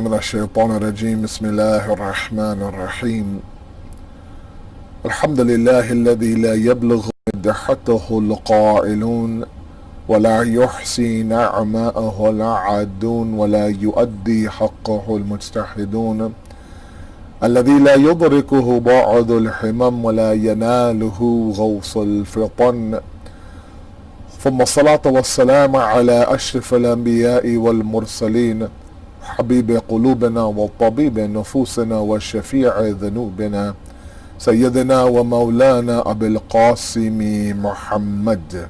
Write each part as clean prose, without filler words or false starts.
من الشيطان الرجيم بسم الله الرحمن الرحيم الحمد لله الذي لا يبلغ مدحته القائلون ولا يحصي نعماءه العادون ولا يؤدي حقه المجتهدون الذي لا يدركه بعض الحمم ولا يناله غوص الفطن ثم الصلاة والسلام على أشرف الأنبياء والمرسلين حبيب قلوبنا وطبيب نفوسنا وشفيع ذنوبنا سيدنا ومولانا أبي القاسم محمد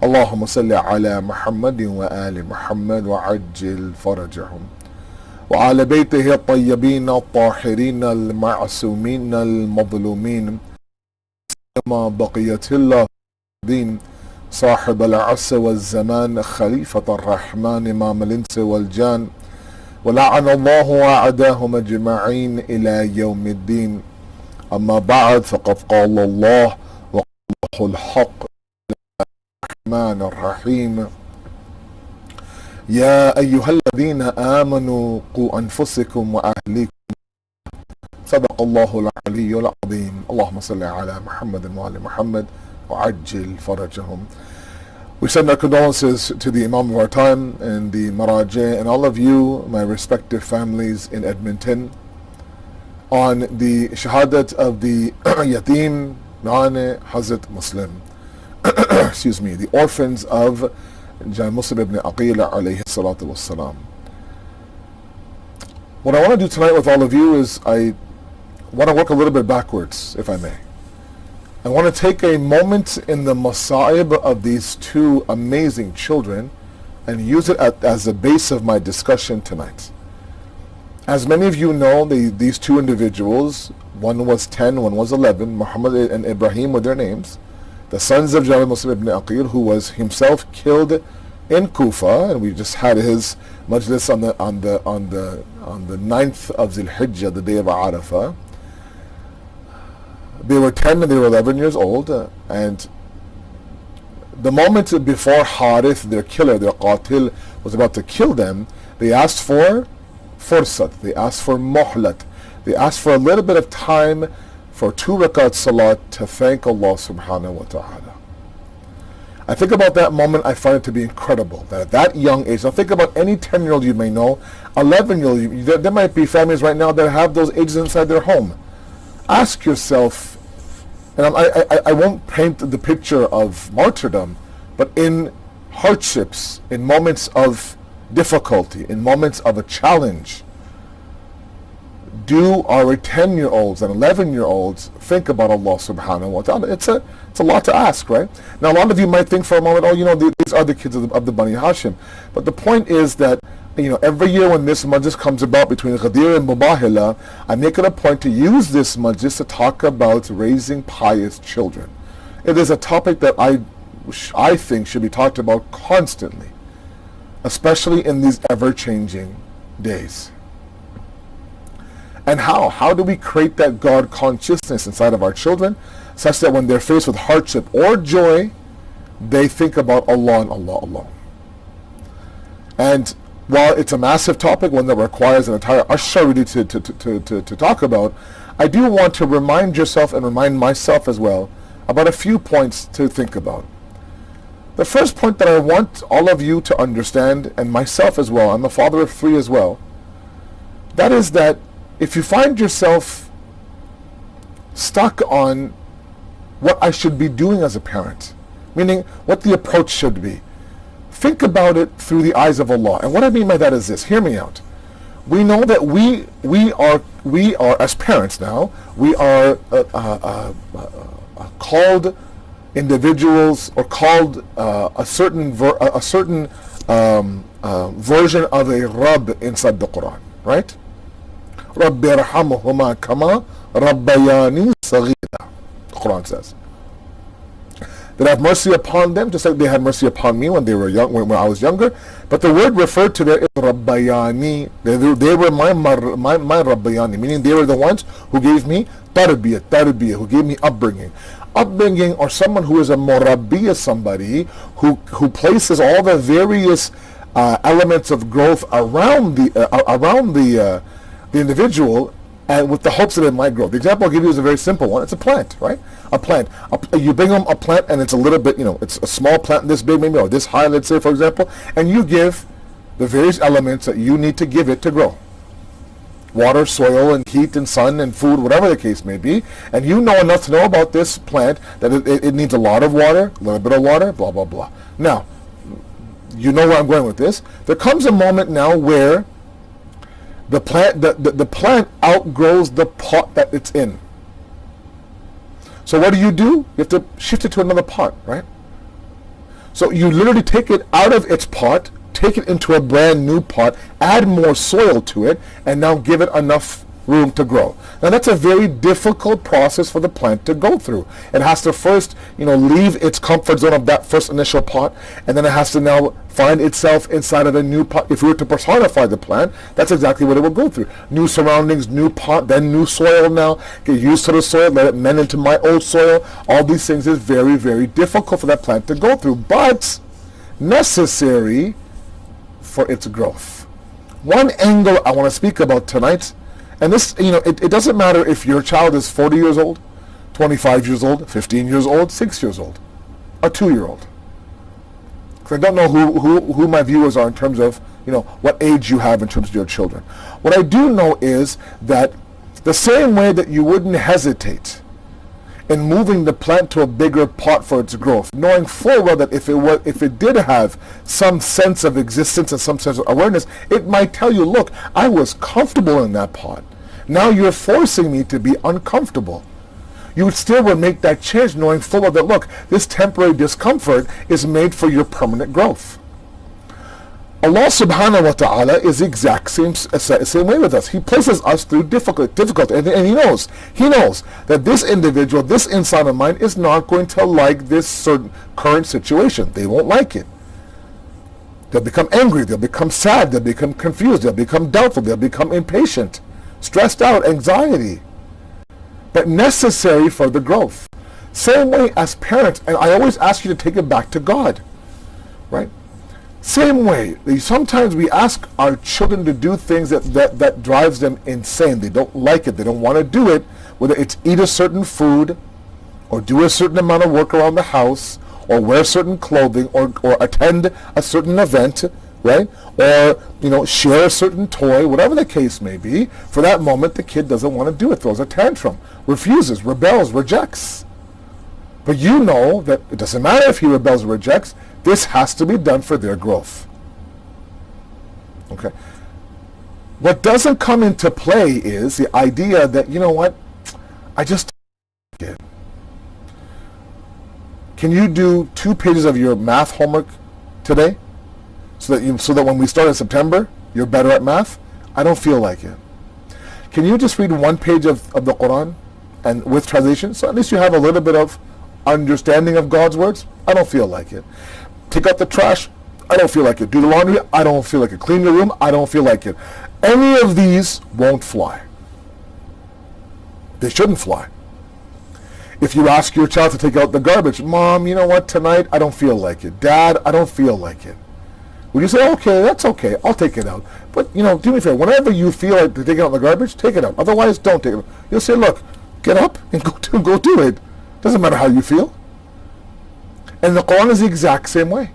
اللهم صل على محمد وآل محمد وعجل فرجهم وعلى بيته الطيبين الطاهرين المعصومين المظلومين ما بقيت الله دين صاحب العصر والزمان خليفة الرحمن إمام الإنس والجان ولعن الله أعداهم أجمعين إلى يوم الدين أما بعد فقد قال الله وقال الحق الرحمن الرحيم يا أيها الذين آمنوا قوا أنفسكم وأهليكم صدق الله العلي العظيم اللهم صل على محمد وآل محمد وعجل فرجهم. We send our condolences to the Imam of our time and the Marajeh and all of you, my respective families in Edmonton, on the shahadat of the Yatim Nane Hazrat Muslim, excuse me, the orphans of Muslim ibn Aqil alayhi salatu wassalam. What I want to do tonight with all of you is I want to work a little bit backwards, if I may. I want to take a moment in the masa'ib of these two amazing children and use it as a base of my discussion tonight. As many of you know, these two individuals, one was 10, one was 11, Muhammad and Ibrahim were their names, the sons of Jari Muslim ibn Aqil, who was himself killed in Kufa, and we just had his majlis on the 9th of Dhul Hijjah, the day of Arafah. They were 10 and they were 11 years old, and the moment before Harith, their killer, their qatil, was about to kill them, they asked for fursat, they asked for muhlat, they asked for a little bit of time for 2 rakat salat to thank Allah subhanahu wa ta'ala. I think about that moment, I find it to be incredible that at that young age, now think about any 10-year-old you may know, 11-year-old, there might be families right now that have those ages inside their home. Ask yourself, and I won't paint the picture of martyrdom, but in hardships, in moments of difficulty, in moments of a challenge, do our 10-year-olds and 11-year-olds think about Allah subhanahu wa ta'ala? It's a lot to ask, right? Now a lot of you might think for a moment, oh, you know, these are the kids of the Bani Hashim. But the point is that, you know, every year when this majlis comes about between Ghadir and Mubahila, I make it a point to use this majlis to talk about raising pious children. It is a topic that I think should be talked about constantly, especially in these ever-changing days. And how do we create that God consciousness inside of our children, such that when they're faced with hardship or joy, they think about Allah and Allah alone? And while it's a massive topic, one that requires an entire ashar really to talk about, I do want to remind yourself and remind myself as well about a few points to think about. The first point that I want all of you to understand, and myself as well, I'm a father of 3 as well, that is that if you find yourself stuck on what I should be doing as a parent, meaning what the approach should be, think about it through the eyes of Allah. And what I mean by that is this, hear me out. We know that we are as parents now, we are called individuals, or called a certain version of a Rabb inside the Quran, right? Rabbi irhamhuma kama rabbayani saghira, the Quran says. That have mercy upon them, just like they had mercy upon me when they were young, when I was younger. But the word referred to there is Rabbayani. They were my Rabbayani, meaning they were the ones who gave me tarbiyah, who gave me upbringing. Upbringing, or someone who is a murabbiya, somebody who places all the various elements of growth around the individual, and with the hopes that it might grow. The example I'll give you is a very simple one. It's a plant, right? A plant. You bring them a plant, and it's a little bit, it's a small plant this big maybe, or this high, let's say, for example, and you give the various elements that you need to give it to grow. Water, soil, and heat, and sun, and food, whatever the case may be. And you know enough to know about this plant that it needs a lot of water, a little bit of water, blah, blah, blah. Now, you know where I'm going with this. There comes a moment now where the plant outgrows the pot that it's in. So what do? You have to shift it to another pot, right? So you literally take it out of its pot, take it into a brand new pot, add more soil to it, and now give it enough room to grow. Now that's a very difficult process for the plant to go through. It has to first, leave its comfort zone of that first initial pot, and then it has to now find itself inside of a new pot. If we were to personify the plant, that's exactly what it will go through. New surroundings, new pot, then new soil now. Get used to the soil, let it mend into my old soil. All these things is very, very difficult for that plant to go through, but necessary for its growth. One angle I want to speak about tonight, and this, it doesn't matter if your child is 40 years old, 25 years old, 15 years old, 6 years old, a 2-year-old. Because I don't know who my viewers are in terms of, what age you have in terms of your children. What I do know is that the same way that you wouldn't hesitate in moving the plant to a bigger pot for its growth, knowing full well that if it did have some sense of existence and some sense of awareness, it might tell you, look, I was comfortable in that pot. Now you're forcing me to be uncomfortable. You still would make that change knowing full well that, look, this temporary discomfort is made for your permanent growth. Allah subhanahu wa ta'ala is the exact same way with us. He places us through difficult, and he knows that this individual, this insan of mine, is not going to like this certain current situation. They won't like it. They'll become angry, they'll become sad, they'll become confused, they'll become doubtful, they'll become impatient, stressed out, anxiety. But necessary for the growth. Same way as parents, and I always ask you to take it back to God, right? Same way, sometimes we ask our children to do things that drives them insane. They don't like it. They don't want to do it, whether it's eat a certain food or do a certain amount of work around the house or wear certain clothing or attend a certain event, right? Or, share a certain toy, whatever the case may be. For that moment, the kid doesn't want to do it, throws a tantrum, refuses, rebels, rejects. But you know that it doesn't matter if he rebels or rejects, this has to be done for their growth. Okay. What doesn't come into play is the idea that, I just don't like it. Can you do 2 pages of your math homework today? So that when we start in September, you're better at math? I don't feel like it. Can you just read 1 page of the Quran and with translation? So at least you have a little bit of understanding of God's words? I don't feel like it. Take out the trash, I don't feel like it. Do the laundry, I don't feel like it. Clean your room, I don't feel like it. Any of these won't fly. They shouldn't fly. If you ask your child to take out the garbage, Mom, you know what, tonight I don't feel like it. Dad, I don't feel like it. Would you say, okay, that's okay, I'll take it out. But, do me a favor, whenever you feel like taking out the garbage, take it out. Otherwise, don't take it out. You'll say, look, get up and go do it. Doesn't matter how you feel. And the Quran is the exact same way.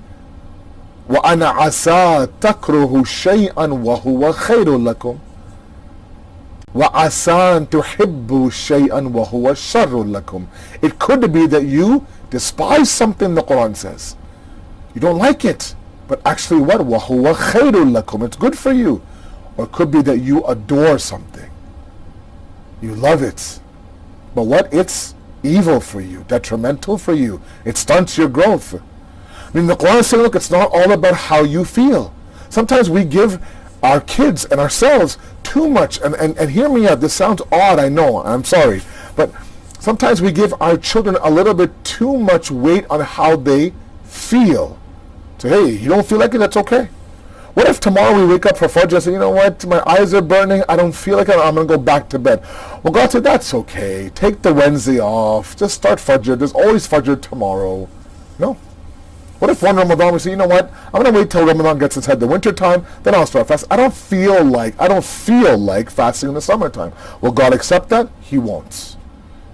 وَأَنَا عَسَىٰ تَكْرُهُ شَيْئًا وَهُوَ خَيْرٌ لَكُمْ وَعَسَىٰ أَن تُحِبُّوا شَيْئًا وَهُوَ شَرٌ لَكُمْ. It could be that you despise something, the Quran says. You don't like it. But actually what? وَهُوَ خَيْرٌ لَكُمْ. It's good for you. Or it could be that you adore something. You love it. But what? It's evil for you, detrimental for you. It stunts your growth. The Quran is saying, look, it's not all about how you feel. Sometimes we give our kids and ourselves too much, and hear me out, this sounds odd, I know, I'm sorry, but sometimes we give our children a little bit too much weight on how they feel. So, hey, you don't feel like it, that's okay. What if tomorrow we wake up for Fajr and say, you know what, my eyes are burning, I don't feel like it, I'm going to go back to bed. Well, God said, that's okay. Take the Wednesday off. Just start Fajr. There's always Fajr tomorrow. No. What if one Ramadan we say, you know what, I'm going to wait till Ramadan gets inside the winter time, then I'll start fast. I don't feel like fasting in the summertime. Will God accept that? He won't.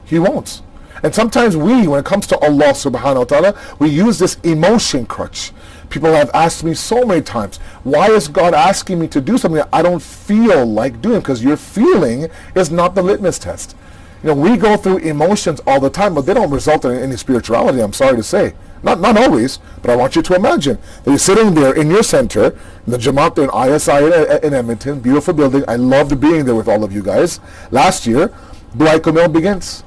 He won't. And sometimes we, when it comes to Allah subhanahu wa ta'ala, we use this emotion crutch. People have asked me so many times, why is God asking me to do something that I don't feel like doing? Because your feeling is not the litmus test. You know, we go through emotions all the time, but they don't result in any spirituality, I'm sorry to say. Not always, but I want you to imagine that you're sitting there in your center, in the Jamaat in ISIA in Edmonton, beautiful building. I loved being there with all of you guys. Last year, Dua Kamil begins.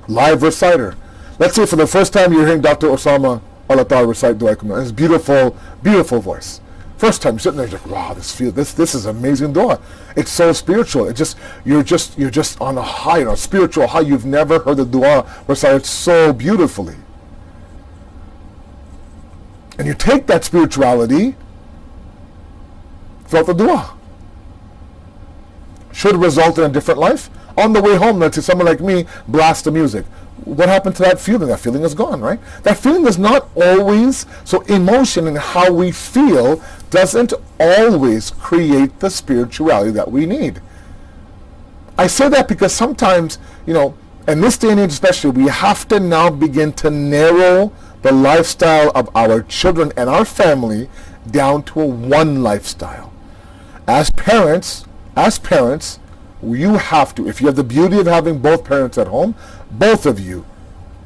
Live reciter. Let's say for the first time you're hearing Dr. Osama Allah recite Dua Kamil. His beautiful, beautiful voice. First time you're sitting there, you're like, wow, this is amazing dua. It's so spiritual. You're just on a high, on a spiritual high. You've never heard the dua recited so beautifully. And you take that spirituality throughout the dua. Should result in a different life. On the way home, let's say someone like me blasts the music. What happened to that feeling? That feeling is gone, right? That feeling is not always, so emotion and how we feel doesn't always create the spirituality that we need. I say that because sometimes, you know, in this day and age especially, we have to now begin to narrow the lifestyle of our children and our family down to a one lifestyle. As parents, you have to, if you have the beauty of having both parents at home, both of you,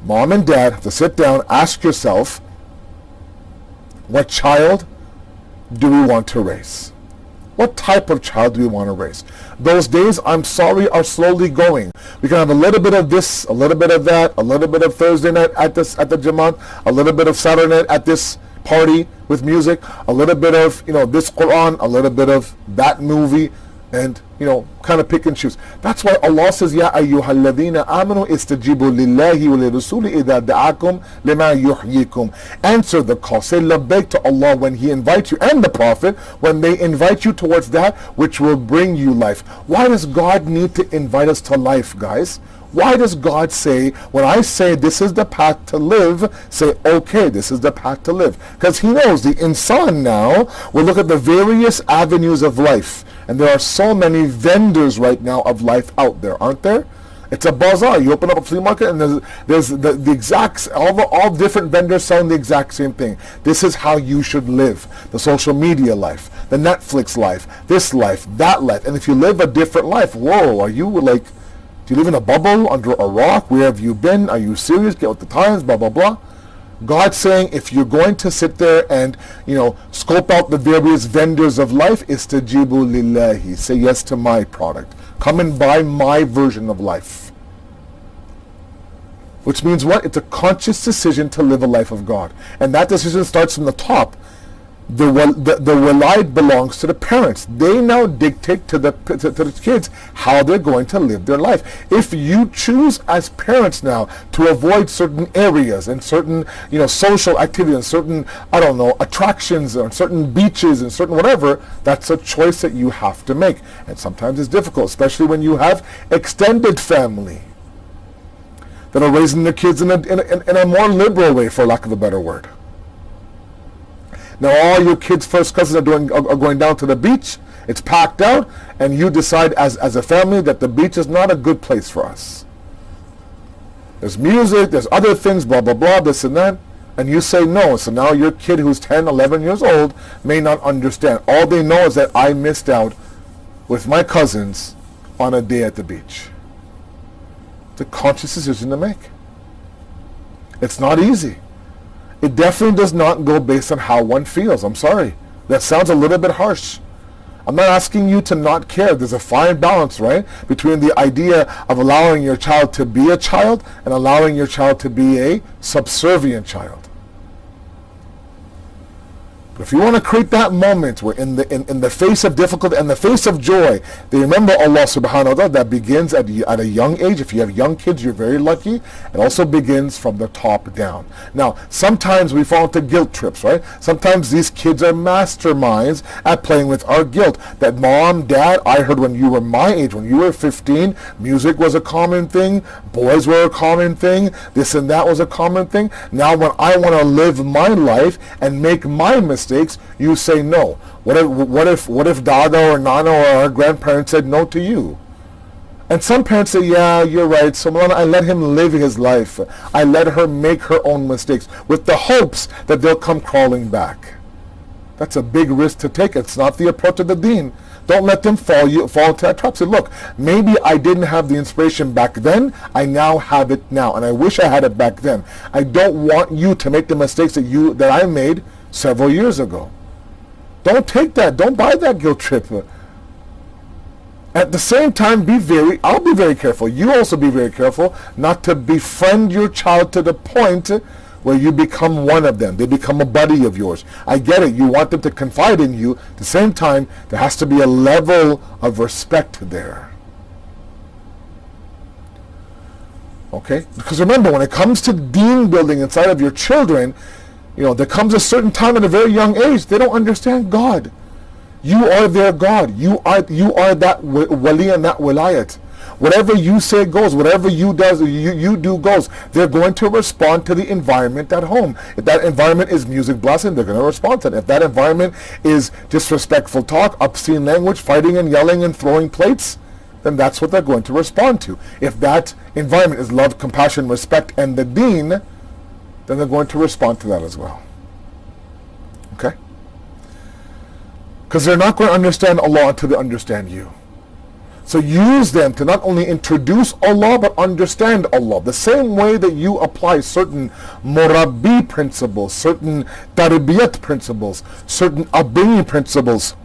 mom and dad, have to sit down, ask yourself, what child do we want to raise? What type of child do we want to raise? Those days, I'm sorry, are slowly going. We can have a little bit of this, a little bit of that, a little bit of Thursday night at the Jamaat, a little bit of Saturday night at this party with music, a little bit of, you know, this Quran, a little bit of that movie, and, you know, kind of pick and choose. That's why Allah says, Ya ayyuhalladhina amanu istajibu lillahi wa lirasuli idha da'akum lima yuhyikum. Answer the call. Say labbaik to Allah when He invites you, and the Prophet when they invite you towards that which will bring you life. Why does God need to invite us to life, guys? Why does God say, when I say this is the path to live, say, okay, this is the path to live? Because He knows the insan now will look at the various avenues of life. And there are so many vendors right now of life out there, aren't there? It's a bazaar. You open up a flea market and there's the exact, all different vendors selling the exact same thing. This is how you should live. The social media life, the Netflix life, this life, that life. And if you live a different life, whoa, are you like, do you live in a bubble, under a rock? Where have you been? Are you serious? Get with the times, blah, blah, blah. God's saying, if you're going to sit there and, you know, scope out the various vendors of life, istajibu lillahi. Say yes to my product. Come and buy my version of life. Which means what? It's a conscious decision to live a life of God. And that decision starts from the top. The walid belongs to the parents. They now dictate to the kids how they're going to live their life. If you choose as parents now to avoid certain areas and certain, you know, social activities and certain, I don't know, attractions or certain beaches and certain whatever, that's a choice that you have to make. And sometimes it's difficult, especially when you have extended family that are raising their kids in a more liberal way, for lack of a better word. Now all your kids' first cousins are going down to the beach. It's packed out, and you decide as a family that the beach is not a good place for us. There's music, there's other things, blah, blah, blah, this and that, and you say no. So now your kid who's 10, 11 years old may not understand. All they know is that I missed out with my cousins on a day at the beach. It's a conscious decision to make. It's not easy. It definitely does not go based on how one feels. I'm sorry. That sounds a little bit harsh. I'm not asking you to not care. There's a fine balance, right, between the idea of allowing your child to be a child and allowing your child to be a subservient child. If you want to create that moment where in the face of difficulty and the face of joy, they remember Allah subhanahu wa ta'ala, that begins at a young age. If you have young kids, you're very lucky. It also begins from the top down. Now, sometimes we fall into guilt trips, right? Sometimes these kids are masterminds at playing with our guilt. That mom, dad, I heard when you were my age, when you were 15, music was a common thing, boys were a common thing, this and that was a common thing. Now when I want to live my life and make my mistakes, you say no. What if Dada or Nana or our grandparents said no to you? And some parents say, yeah, you're right. So I let him live his life. I let her make her own mistakes with the hopes that they'll come crawling back. That's a big risk to take. It's not the approach of the deen. Don't let them fall into that trap. Say, look, maybe I didn't have the inspiration back then. I now have it now, and I wish I had it back then. I don't want you to make the mistakes that I made several years ago. Don't take that. Don't buy that guilt trip. At the same time, I'll be very careful. You also be very careful not to befriend your child to the point where you become one of them. They become a buddy of yours. I get it. You want them to confide in you. At the same time, there has to be a level of respect there. Okay? Because remember, when it comes to deen building inside of your children, there comes a certain time at a very young age, they don't understand God. You are their God. You are that wali and that wilayat. Whatever you say goes. Whatever you do goes. They're going to respond to the environment at home. If that environment is music blasting, they're going to respond to it. If that environment is disrespectful talk, obscene language, fighting and yelling and throwing plates, then that's what they're going to respond to. If that environment is love, compassion, respect, and the deen, then they're going to respond to that as well. Okay? Because they're not going to understand Allah until they understand you. So use them to not only introduce Allah, but understand Allah. The same way that you apply certain murabbi principles, certain tarbiyat principles, certain upbringing principles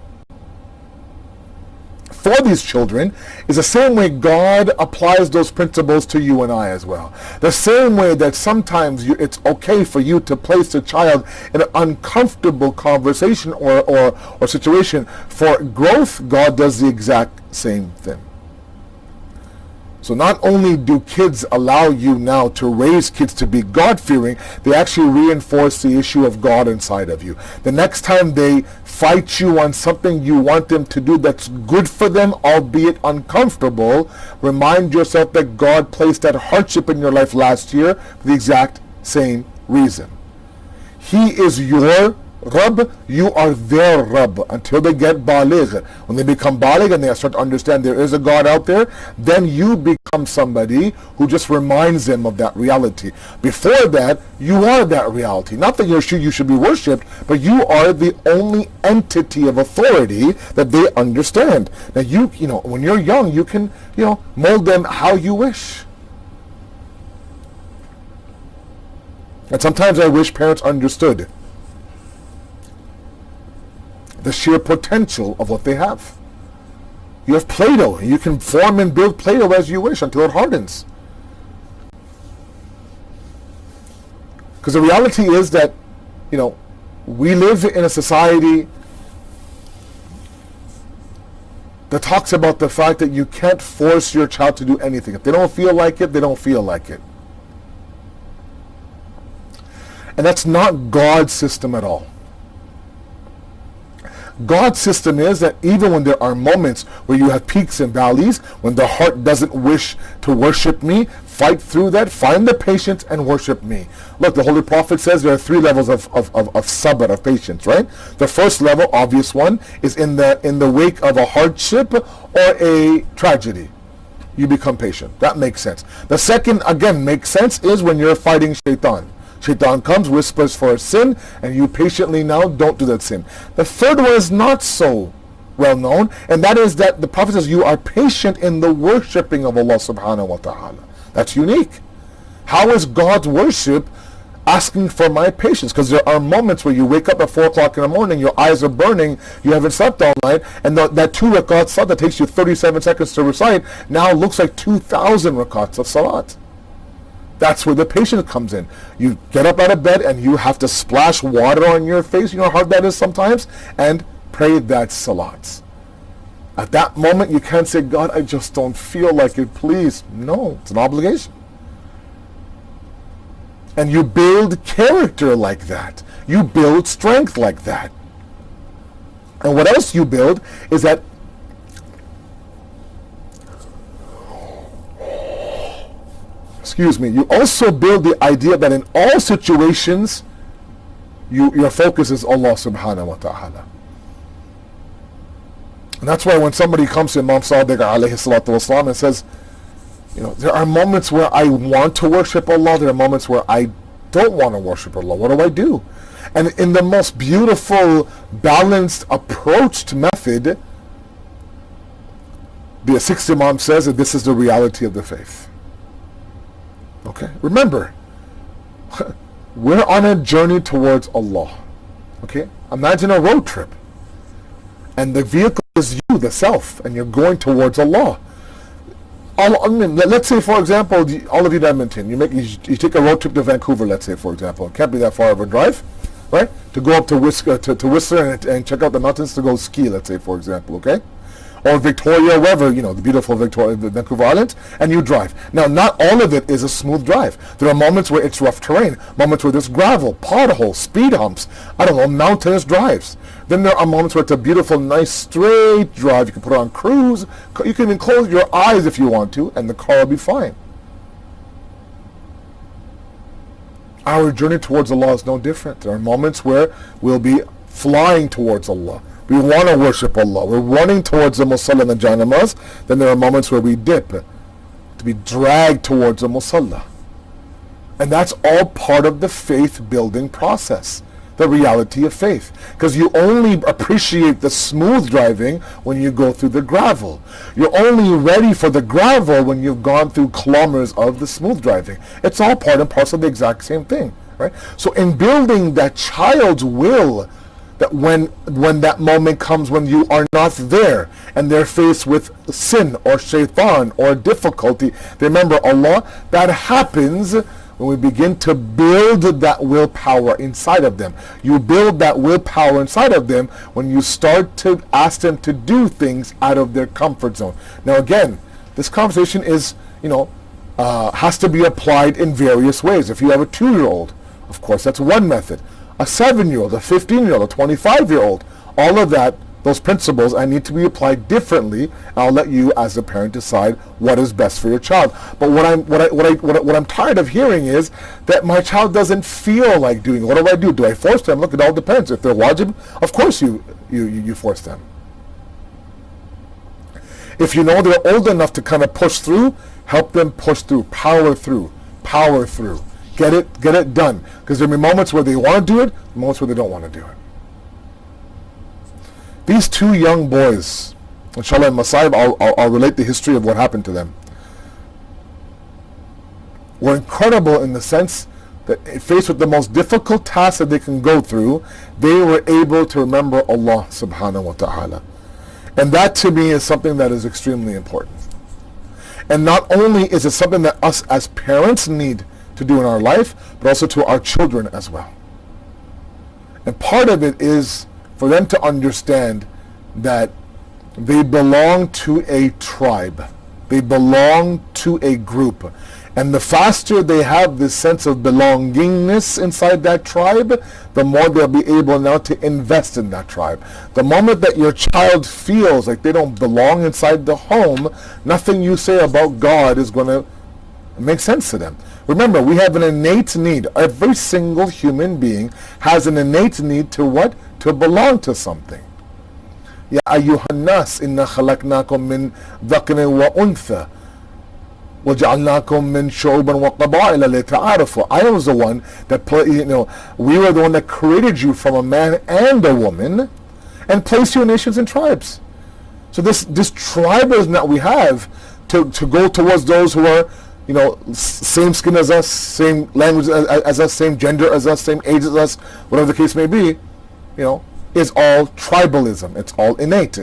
for these children, is the same way God applies those principles to you and I as well. The same way that sometimes it's okay for you to place a child in an uncomfortable conversation or situation for growth, God does the exact same thing. So not only do kids allow you now to raise kids to be God-fearing, they actually reinforce the issue of God inside of you. The next time they fight you on something you want them to do that's good for them, albeit uncomfortable, remind yourself that God placed that hardship in your life last year for the exact same reason. He is your Rabb, you are their Rabb until they get baligh. When they become baligh and they start to understand there is a God out there, then you become somebody who just reminds them of that reality. Before that, you are that reality. Not that you should be worshipped, but you are the only entity of authority that they understand. Now when you're young, you can mold them how you wish. And sometimes I wish parents understood the sheer potential of what they have. You have Play-Doh. You can form and build Play-Doh as you wish until it hardens. Because the reality is that, we live in a society that talks about the fact that you can't force your child to do anything. If they don't feel like it, they don't feel like it. And that's not God's system at all. God's system is that even when there are moments where you have peaks and valleys, when the heart doesn't wish to worship me, fight through that, find the patience and worship me. Look, the Holy Prophet says there are 3 levels of sabr, of patience, right? The first level, obvious one, is in the wake of a hardship or a tragedy. You become patient. That makes sense. The second, again, makes sense, is when you're fighting shaitan. Shaitan comes, whispers for a sin, and you patiently now don't do that sin. The third one is not so well known, and that is that the Prophet says you are patient in the worshipping of Allah subhanahu wa ta'ala. That's unique. How is God's worship asking for my patience? Because there are moments where you wake up at 4 o'clock in the morning, your eyes are burning, you haven't slept all night, and that 2 rakats salat that takes you 37 seconds to recite now looks like 2,000 rakats of salat. That's where the patience comes in. You get up out of bed and you have to splash water on your face, you know how hard that is sometimes, and pray that salat. At that moment, you can't say, God, I just don't feel like it, please. No, it's an obligation. And you build character like that. You build strength like that. And what else you build is that you also build the idea that in all situations, your focus is Allah subhanahu wa ta'ala. And that's why when somebody comes to Imam Sadiq alayhi salatu wasalam and says, there are moments where I want to worship Allah, there are moments where I don't want to worship Allah. What do I do? And in the most beautiful, balanced, approached method, the sixth Imam says that this is the reality of the faith. Okay, remember, we're on a journey towards Allah. Okay, imagine a road trip, and the vehicle is you, the self, and you're going towards Allah. Let's say, for example, all of you in Edmonton, you take a road trip to Vancouver. Let's say, for example, it can't be that far of a drive, right? To go up to Whistler and check out the mountains to go ski. Let's say, for example, okay. Or Victoria, wherever, the beautiful Vancouver Island, and you drive. Now, not all of it is a smooth drive. There are moments where it's rough terrain, moments where there's gravel, potholes, speed humps, mountainous drives. Then there are moments where it's a beautiful, nice, straight drive. You can put it on cruise. You can even close your eyes if you want to, and the car will be fine. Our journey towards Allah is no different. There are moments where we'll be flying towards Allah. We want to worship Allah. We're running towards the Musalla and the Janamaz. Then there are moments where we dip, to be dragged towards the Musalla. And that's all part of the faith-building process, the reality of faith. Because you only appreciate the smooth driving when you go through the gravel. You're only ready for the gravel when you've gone through kilometers of the smooth driving. It's all part and parcel of the exact same thing, right? So in building that child's will, that when that moment comes when you are not there and they're faced with sin or shaitan or difficulty, remember Allah, that happens when we begin to build that willpower inside of them. You build that willpower inside of them when you start to ask them to do things out of their comfort zone. Now again, this conversation is, has to be applied in various ways. If you have a 2-year-old, of course, that's one method. A 7-year-old, a 15-year-old, a 25-year-old, all of that, those principles, I need to be applied differently. I'll let you, as a parent, decide what is best for your child. But what I'm tired of hearing is that my child doesn't feel like doing it. What do I do? Do I force them? Look, it all depends. If they're wajib, of course you force them. If you know they're old enough to kind of push through, help them push through, power through. Get it done. Because there will be moments where they want to do it, moments where they don't want to do it. These 2 young boys, inshallah, in Masayib, I'll relate the history of what happened to them, were incredible in the sense that faced with the most difficult task that they can go through, they were able to remember Allah subhanahu wa ta'ala. And that to me is something that is extremely important. And not only is it something that us as parents need to do in our life, but also to our children as well. And part of it is for them to understand that they belong to a tribe. They belong to a group. And the faster they have this sense of belongingness inside that tribe, the more they'll be able now to invest in that tribe. The moment that your child feels like they don't belong inside the home, nothing you say about God is going to make sense to them. Remember, we have an innate need. Every single human being has an innate need to what? To belong to something. Ya ayyuhan nas, inna khalaqnakum min dhakarin wa untha وَجَعَلْنَاكُمْ مِنْ شُعُوبًا وَقَبَائِلَ لِتَعَارَفُوا. I was the one that we were the one that created you from a man and a woman and placed you in nations and tribes. So this tribalism that we have to go towards those who are same skin as us, same language as us, same gender as us, same age as us, whatever the case may be, is all tribalism. It's all innate.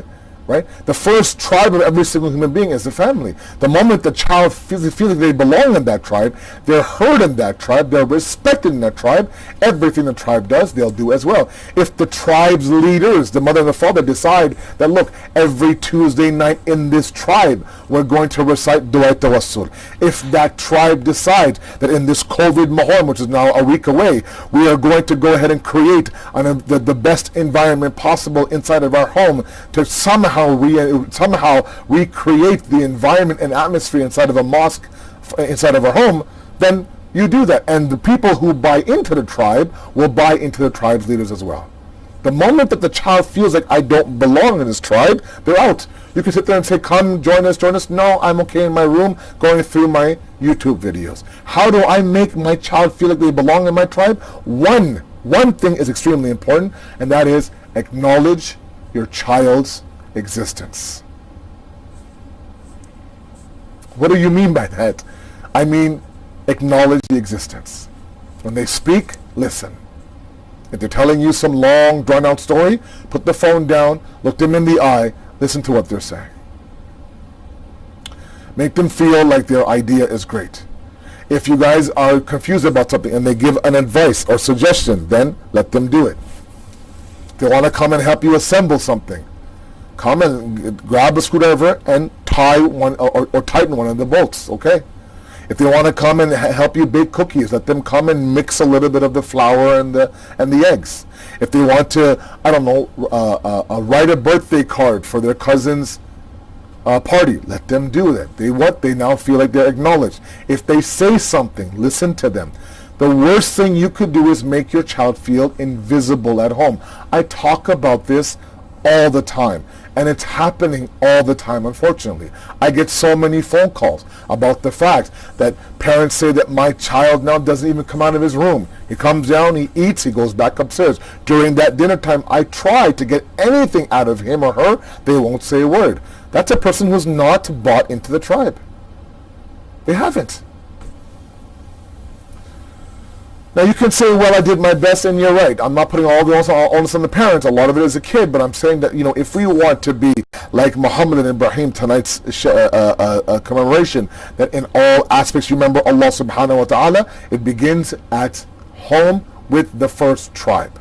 Right? The first tribe of every single human being is the family. The moment the child feels like they belong in that tribe, they're heard in that tribe, they're respected in that tribe, everything the tribe does, they'll do as well. If the tribe's leaders, the mother and the father, decide that, look, every Tuesday night in this tribe, we're going to recite Dua Tawassul. If that tribe decides that in this COVID Muharram, which is now a week away, we are going to go ahead and create the best environment possible inside of our home to somehow recreate the environment and atmosphere inside of a mosque, inside of our home, then you do that. And the people who buy into the tribe will buy into the tribe's leaders as well. The moment that the child feels like I don't belong in this tribe, they're out. You can sit there and say, come, join us. No, I'm okay in my room going through my YouTube videos. How do I make my child feel like they belong in my tribe? One thing is extremely important, and that is acknowledge your child's existence. What do you mean by that? I mean, acknowledge the existence. When they speak, listen. If they're telling you some long, drawn-out story, put the phone down, look them in the eye, listen to what they're saying. Make them feel like their idea is great. If you guys are confused about something and they give an advice or suggestion, then let them do it. If they want to come and help you assemble something, come and grab a screwdriver and tie one or tighten one of the bolts, okay? If they want to come and help you bake cookies, let them come and mix a little bit of the flour and the eggs. If they want to, I don't know, write a birthday card for their cousin's party, let them do that. They now feel like they're acknowledged. If they say something, listen to them. The worst thing you could do is make your child feel invisible at home. I talk about this all the time, and it's happening all the time, unfortunately. I get so many phone calls about the fact that parents say that my child now doesn't even come out of his room. He comes down, he eats, he goes back upstairs. During that dinner time, I try to get anything out of him or her, they won't say a word. That's a person who's not bought into the tribe. They haven't. Now you can say, well, I did my best, and you're right. I'm not putting all the onus on the parents. A lot of it is a kid, but I'm saying that, if we want to be like Muhammad and Ibrahim, tonight's commemoration, that in all aspects you remember Allah subhanahu wa ta'ala, it begins at home with the first tribe.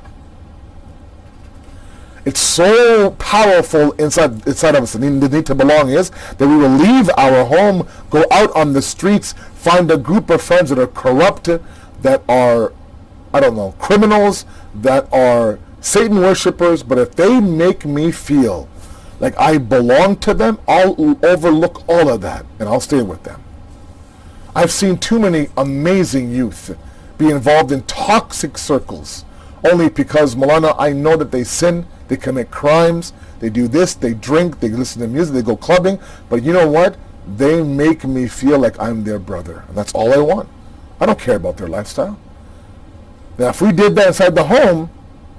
It's so powerful inside of us. The need to belong is that we will leave our home, go out on the streets, find a group of friends that are corrupt, that are, criminals, that are Satan worshippers, but if they make me feel like I belong to them, I'll overlook all of that and I'll stay with them. I've seen too many amazing youth be involved in toxic circles only because, Maulana, I know that they sin, they commit crimes, they do this, they drink, they listen to music, they go clubbing, but you know what? They make me feel like I'm their brother, and that's all I want. I don't care about their lifestyle. Now, if we did that inside the home,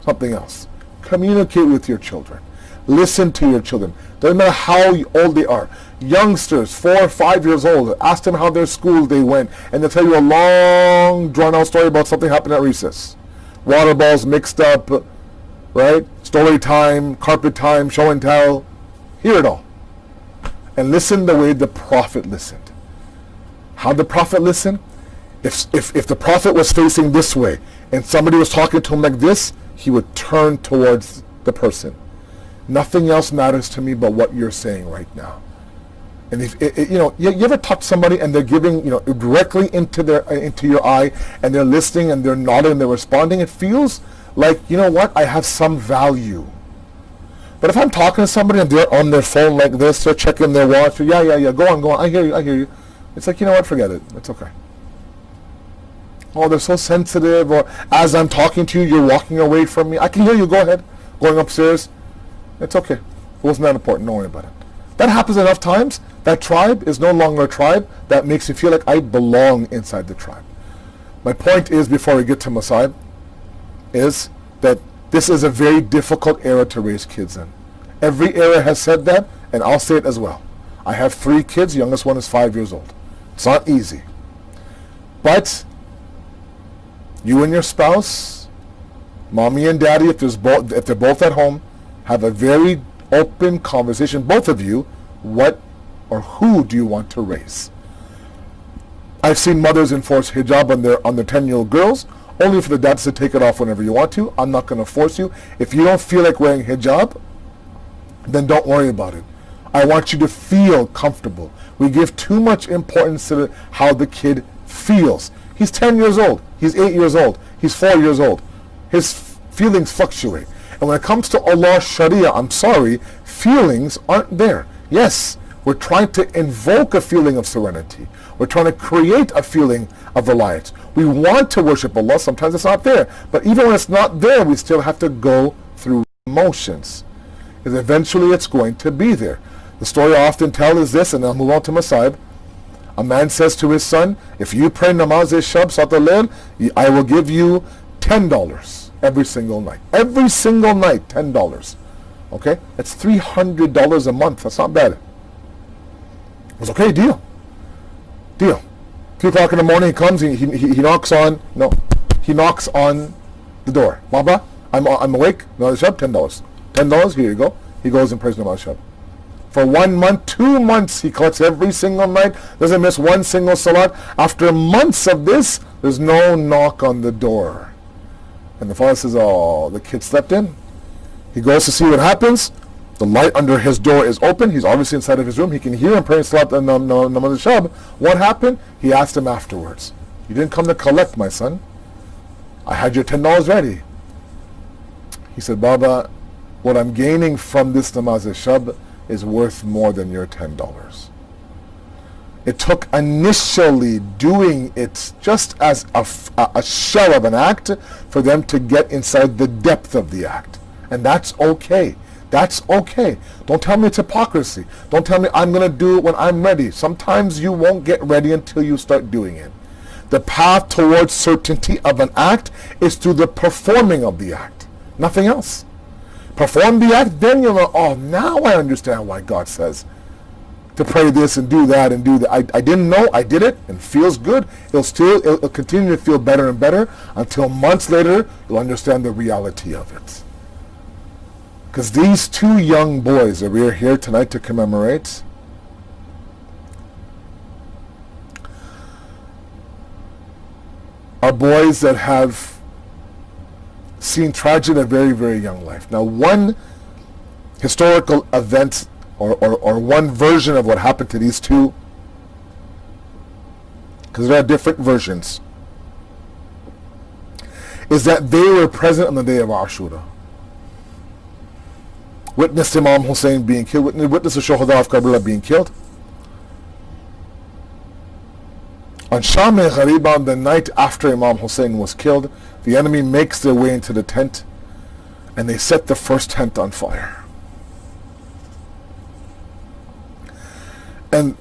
something else. Communicate with your children. Listen to your children. Doesn't matter how old they are. Youngsters, 4 or 5 years old, ask them how their school day went, and they'll tell you a long, drawn-out story about something happened at recess. Water balls mixed up, right? Story time, carpet time, show and tell. Hear it all. And listen the way the Prophet listened. How the Prophet listened? If the Prophet was facing this way and somebody was talking to him like this, he would turn towards the person. Nothing else matters to me but what you're saying right now. And if you ever talk to somebody and they're giving directly into your eye, and they're listening and they're nodding and they're responding, it feels like, I have some value. But if I'm talking to somebody and they're on their phone like this, they're checking their watch, yeah, go on, I hear you. It's like, forget it. It's okay. Oh, they're so sensitive, or as I'm talking to you, you're walking away from me. I can hear you, go ahead. Going upstairs. It's okay. It wasn't that important, don't worry about it. That happens enough times. That tribe is no longer a tribe. That makes me feel like I belong inside the tribe. My point is, before we get to Masai, is that this is a very difficult era to raise kids in. Every era has said that, and I'll say it as well. I have 3 kids, youngest one is 5 years old. It's not easy. But you and your spouse, mommy and daddy, if they're both at home, have a very open conversation. Both of you, what or who do you want to raise? I've seen mothers enforce hijab on their 10-year-old girls, only for the dads to take it off whenever you want to. I'm not going to force you. If you don't feel like wearing hijab, then don't worry about it. I want you to feel comfortable. We give too much importance to how the kid feels. He's 10 years old. He's 8 years old. He's 4 years old. His feelings fluctuate. And when it comes to Allah's Sharia, I'm sorry, feelings aren't there. Yes, we're trying to invoke a feeling of serenity. We're trying to create a feeling of reliance. We want to worship Allah. Sometimes it's not there. But even when it's not there, we still have to go through emotions. Because eventually it's going to be there. The story I often tell is this, and I'll move on to Masayib. A man says to his son, if you pray namaz shab salat al-layl, I will give you $10 every single night. Every single night, $10. Okay? That's $300 a month. That's not bad. It was okay, deal. 3 o'clock in the morning, he comes, he knocks on the door. Baba, I'm awake. Namaz shab, $10. $10, here you go. He goes and prays namaz shab. For 1 month, 2 months, he collects every single night, doesn't miss one single salat. After months of this, there's no knock on the door. And the father says, oh, the kid slept in. He goes to see what happens. The light under his door is open. He's obviously inside of his room. He can hear him praying salat and namaz shab. What happened? He asked him afterwards. You didn't come to collect, my son. I had your $10 ready. He said, Baba, what I'm gaining from this namaz shab is worth more than your $10. It took initially doing it just as a shell of an act for them to get inside the depth of the act. And that's okay. That's okay. Don't tell me it's hypocrisy. Don't tell me I'm going to do it when I'm ready. Sometimes you won't get ready until you start doing it. The path towards certainty of an act is through the performing of the act. Nothing else. Perform the act, then you'll know, oh, now I understand why God says to pray this and do that and do that. I didn't know, I did it, and feels good. It'll continue to feel better and better until months later you'll understand the reality of it. Because these 2 young boys that we're here tonight to commemorate are boys that have seen tragedy in a very, very young life. Now, one historical event or one version of what happened to these 2, because there are different versions, is that they were present on the day of Ashura. Witnessed Imam Hussein being killed, witnessed the Shuhada of Karbala being killed. On Sham-e-Ghariba, on the night after Imam Hussein was killed, the enemy makes their way into the tent and they set the first tent on fire. And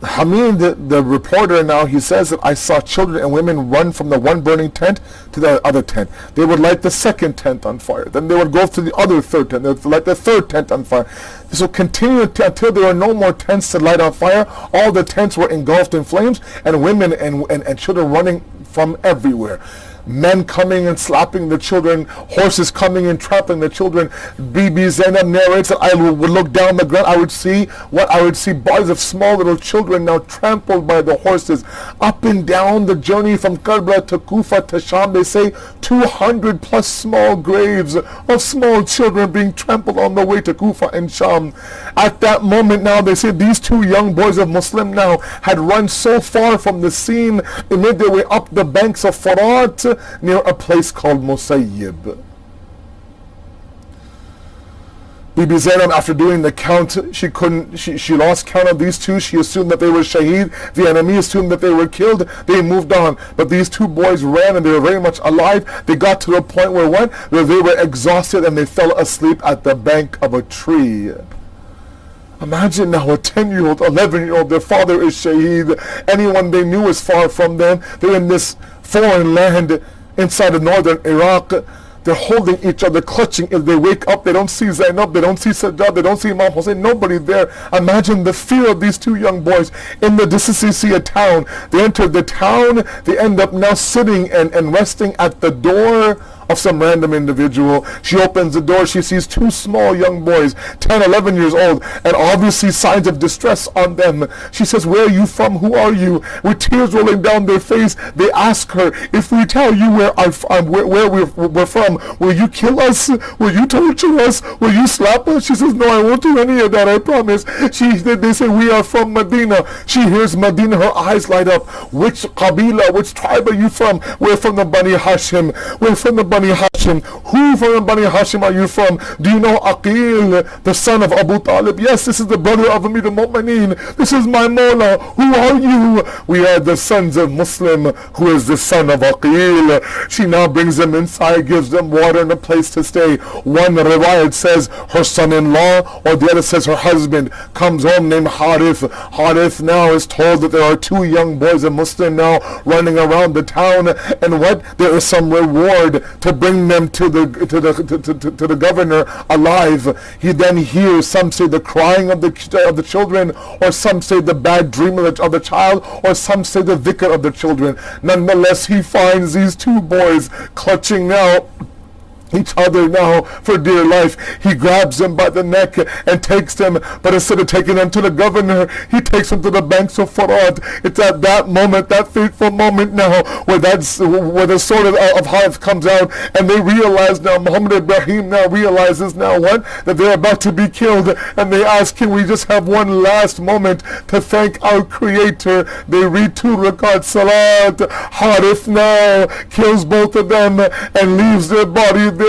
Hamid, the reporter now, he says that I saw children and women run from the one burning tent to the other tent. They would light the second tent on fire. Then they would go to the other third tent. They would light the third tent on fire. This will continue until there were no more tents to light on fire. All the tents were engulfed in flames, and women and children running from everywhere. Men coming and slapping the children, horses coming and trampling the children. Bibi Zainab narrates that I would look down the ground, I would see bodies of small little children now trampled by the horses. Up and down the journey from Karbala to Kufa to Sham, they say 200 plus small graves of small children being trampled on the way to Kufa and Sham. At that moment now, they say these 2 young boys of Muslim now had run so far from the scene, they made their way up the banks of Furat near a place called Musayyib. Bibi Zainab, after doing the count, she lost count of these 2. She assumed that they were shaheed. The enemy assumed that they were killed. They moved on. But these 2 boys ran and they were very much alive. They got to the point where they were exhausted and they fell asleep at the bank of a tree. Imagine now a 10-year-old, 11-year-old, their father is shaheed. Anyone they knew is far from them. They're in this foreign land inside of northern Iraq. They're holding each other, clutching. If they wake up, they don't see Zainab, they don't see Sayyid, they don't see Imam Hussein, nobody there. Imagine the fear of these 2 young boys in the vicinity of town. They entered the town, they end up now sitting and resting at the door of some random individual. She opens the door, she sees two small young boys, 10, 11 years old, and obviously signs of distress on them. She says, where are you from? Who are you? With tears rolling down their face, they ask her, if we tell you where we're from, will you kill us? Will you torture us? Will you slap us? She says, no, I won't do any of that, I promise. They say, we are from Medina. She hears Medina, her eyes light up. Which Qabila, which tribe are you from? We're from the Bani Hashim. We're from the Bani Hashim. Who from the Bani Hashim are you from? Do you know Aqil, the son of Abu Talib? Yes, this is the brother of Amir al-Mu'mineen. This is my Mawla. Who are you? We are the sons of Muslim, who is the son of Aqil. She now brings them inside, gives them water and a place to stay. One riwayat says her son-in-law, or the other says her husband, comes home named Harith. Harith now is told that there are two young boys, a Muslim now, running around the town, and what? There is some reward to bring them to the governor alive. He then hears, some say the crying of the children, or some say the bad dream of the child, or some say the dhikr of the children. Nonetheless, he finds these two boys clutching now each other now for dear life. He grabs them by the neck and takes them, but instead of taking them to the governor, he takes them to the banks of Farad. It's at that moment, that fateful moment now, where the sword of Harith comes out, and they realize now, Muhammad Ibrahim now realizes now what? That they're about to be killed, and they ask, can we just have one last moment to thank our Creator? They read 2 rakat salat. Harith now kills both of them and leaves their body there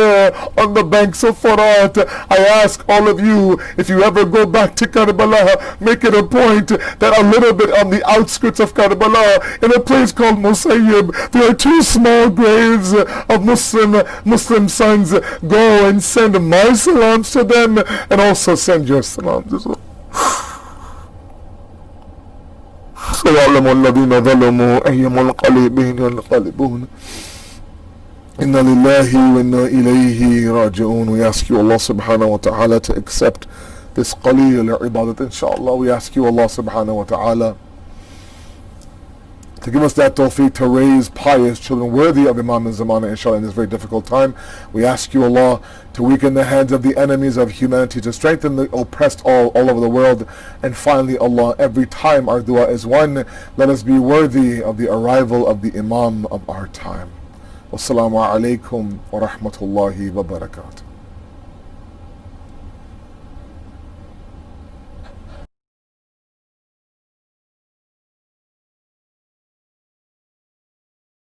on the banks of Farad. I ask all of you, if you ever go back to Karbala, make it a point that a little bit on the outskirts of Karbala, in a place called Musayyib, there are 2 small graves of Muslim sons. Go and send my salams to them, and also send your salams as well. سيعلم الذين ظلموا أي منقلبين ينقلبون Inna lillahi wa inna ilayhi raji'un. We ask you, Allah subhanahu wa ta'ala, to accept this qaleel ibadat, inshallah. We ask you, Allah subhanahu wa ta'ala, to give us that tawfiq to raise pious children worthy of Imam al-Zamana, inshallah, in this very difficult time. We ask you, Allah, to weaken the hands of the enemies of humanity, to strengthen the oppressed all over the world. And finally, Allah, every time our dua is one, let us be worthy of the arrival of the Imam of our time. Wassalamu alaikum wa rahmatullahi wa barakatuh.